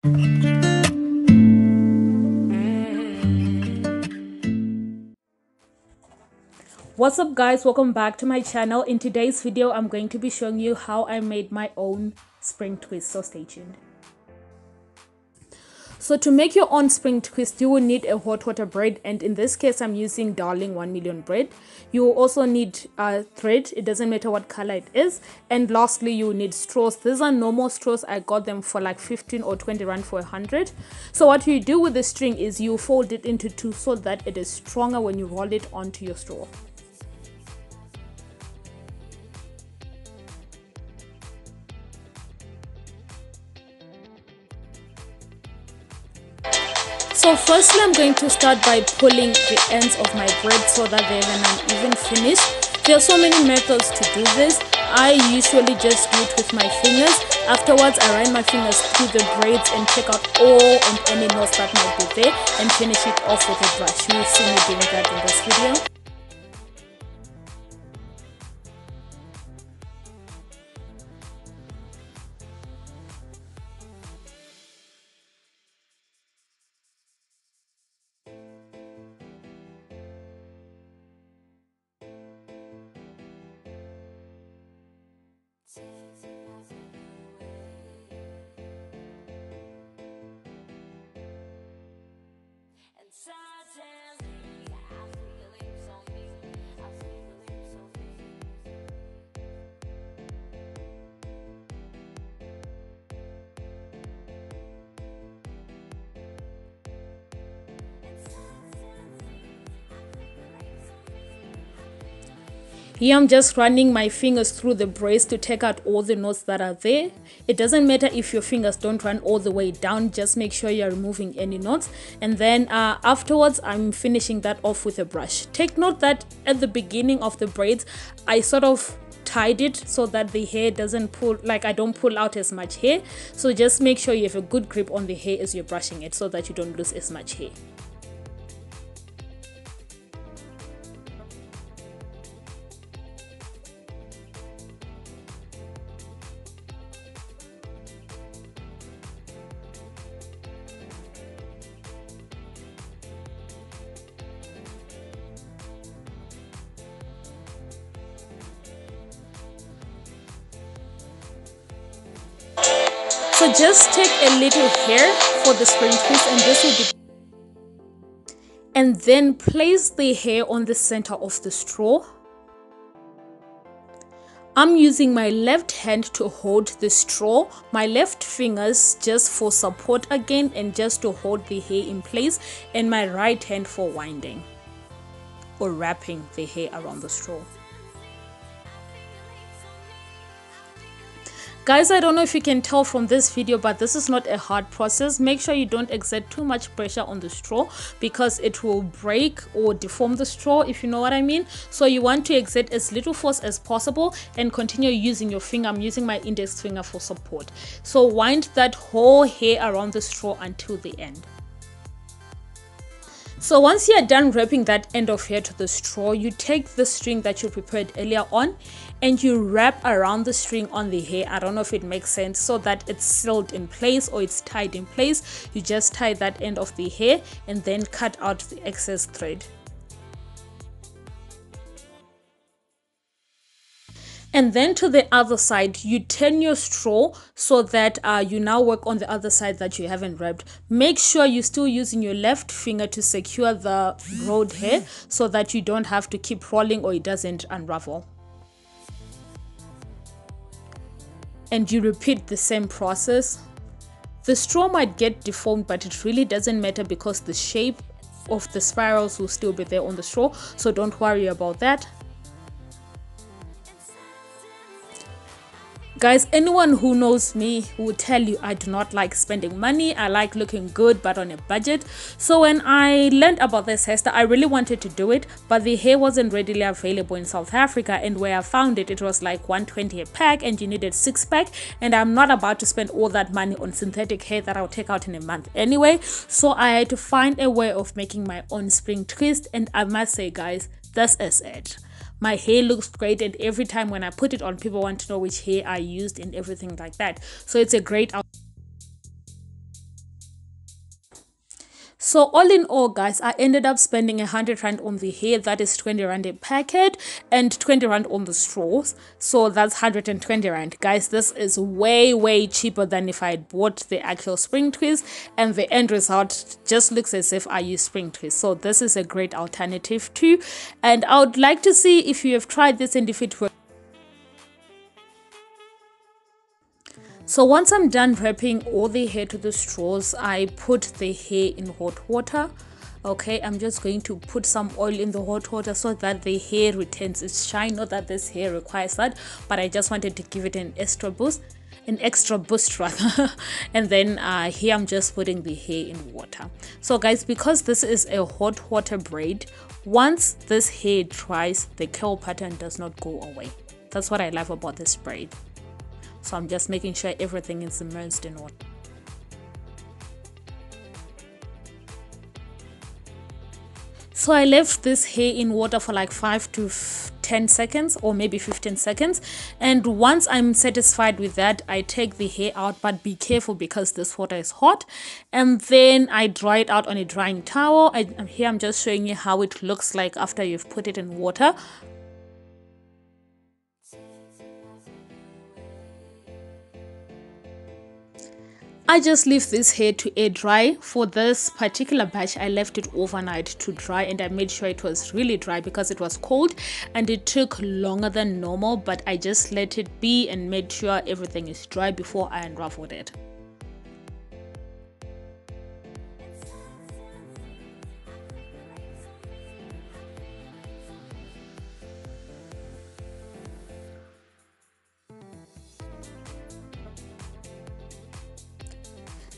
What's up guys, welcome back to my channel. In today's video I'm going to be showing you how I made my own spring twist, so stay tuned. So to make your own spring twist, you will need a hot water braid, and in this case I'm using Darling 1 million braid. You will also need thread, it doesn't matter what color it is, and lastly you will need straws. These are normal straws. I got them for like 15 or 20 rand for 100. So what you do with the string is you fold it into two so that it is stronger when you roll it onto your straw. So firstly I'm going to start by pulling the ends of my braid so that they have an uneven finish. There are so many methods to do this. I usually just do it with my fingers. Afterwards I run my fingers through the braids and check out all and any knots that might be there and finish it off with a brush. You will see me doing that in this video. Here I'm just running my fingers through the braids to take out all the knots that are there. It doesn't matter if your fingers don't run all the way down, just make sure you're removing any knots. And then afterwards I'm finishing that off with a brush. Take note that at the beginning of the braids I sort of tied it so that the hair doesn't pull, like I don't pull out as much hair. So just make sure you have a good grip on the hair as you're brushing it so that you don't lose as much hair. So just take a little hair for the spring twist, and this will be, and then place the hair on the center of the straw. I'm using my left hand to hold the straw, my left fingers just for support again and just to hold the hair in place, and my right hand for winding or wrapping the hair around the straw. Guys, I don't know if you can tell from this video, but this is not a hard process. Make sure you don't exert too much pressure on the straw because it will break or deform the straw, if you know what I mean. So you want to exert as little force as possible and continue using your finger. I'm using my index finger for support. So wind that whole hair around the straw until the end. So once you are done wrapping that end of hair to the straw, you take the string that you prepared earlier on and you wrap around the string on the hair. I don't know if it makes sense, so that it's sealed in place or it's tied in place. You just tie that end of the hair and then cut out the excess thread. And then to the other side, you turn your straw so that you now work on the other side that you haven't wrapped. Make sure you're still using your left finger to secure the rolled hair so that you don't have to keep rolling or it doesn't unravel. And you repeat the same process. The straw might get deformed, but it really doesn't matter because the shape of the spirals will still be there on the straw, so don't worry about that. Guys, anyone who knows me will tell you I do not like spending money. I like looking good but on a budget. So when I learned about this hairstyle, I really wanted to do it, but the hair wasn't readily available in South Africa, and where I found it, it was like 120 a pack and you needed 6-pack, and I'm not about to spend all that money on synthetic hair that I'll take out in a month anyway. So I had to find a way of making my own spring twist, and I must say guys, this is it. My hair looks great, and every time when I put it on, people want to know which hair I used and everything like that. So it's a great So all in all, guys, I ended up spending 100 rand on the hair. That is 20 rand a packet, and 20 rand on the straws. So that's 120 rand. Guys, this is way cheaper than if I had bought the actual spring twist, and the end result just looks as if I used spring twist. So this is a great alternative too, and I would like to see if you have tried this and if it works. So once I'm done wrapping all the hair to the straws, I put the hair in hot water. Okay, I'm just going to put some oil in the hot water so that the hair retains its shine. Not that this hair requires that, but I just wanted to give it an extra boost rather. And then here I'm just putting the hair in water. So guys, because this is a hot water braid, once this hair dries, the curl pattern does not go away. That's what I love about this braid. So I'm just making sure everything is immersed in water. So I left this hair in water for like 5 to 10 seconds or maybe 15 seconds. And once I'm satisfied with that, I take the hair out, but be careful because this water is hot. And then I dry it out on a drying towel. Here I'm just showing you how it looks like after you've put it in water. I just leave this hair to air dry. For this particular batch, I left it overnight to dry, and I made sure it was really dry because it was cold and it took longer than normal, but I just let it be and made sure everything is dry before I unraveled it.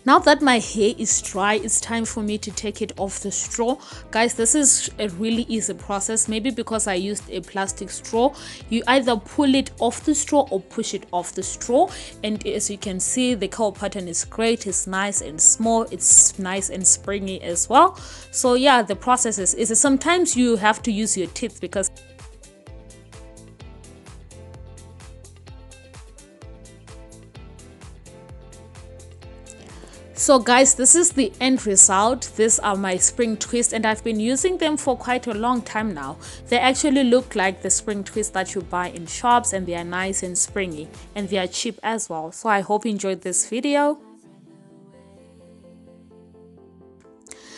Now that my hair is dry, it's time for me to take it off the straw. Guys, this is a really easy process. Maybe because I used a plastic straw, you either pull it off the straw or push it off the straw. And as you can see, the curl pattern is great. It's nice and small. It's nice and springy as well. So yeah, the process is sometimes you have to use your teeth because so guys, this is the end result. These are my spring twists, and I've been using them for quite a long time now. They actually look like the spring twists that you buy in shops, and they are nice and springy, and they are cheap as well. So I hope you enjoyed this video.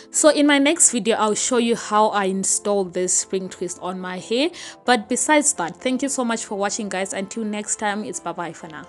So in my next video, I'll show you how I install this spring twist on my hair. But besides that, thank you so much for watching, guys. Until next time, it's bye bye for now.